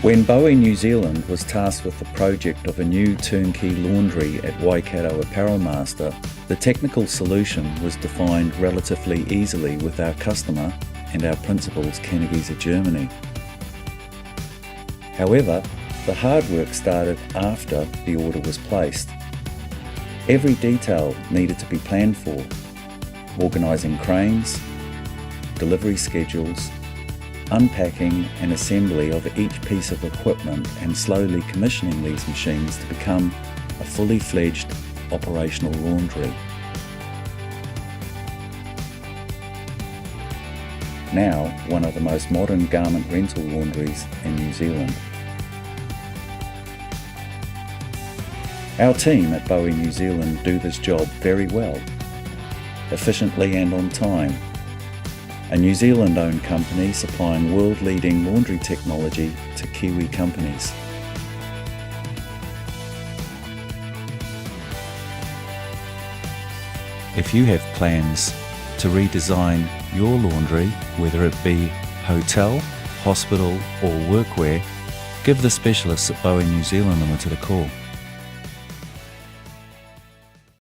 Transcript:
When Bowe New Zealand was tasked with the project of a new turnkey laundry at Waikato Apparelmaster, the technical solution was defined relatively easily with our customer and our principals, Kennegies, Germany. However, the hard work started after the order was placed. Every detail needed to be planned for: organising cranes, delivery schedules, unpacking and assembly of each piece of equipment, and slowly commissioning these machines to become a fully fledged operational laundry. Now one of the most modern garment rental laundries in New Zealand. Our team at Bowe New Zealand do this job very well, efficiently and on time. A New Zealand-owned company supplying world-leading laundry technology to Kiwi companies. If you have plans to redesign your laundry, whether it be hotel, hospital or workwear, give the specialists at Bowe New Zealand Limited a call.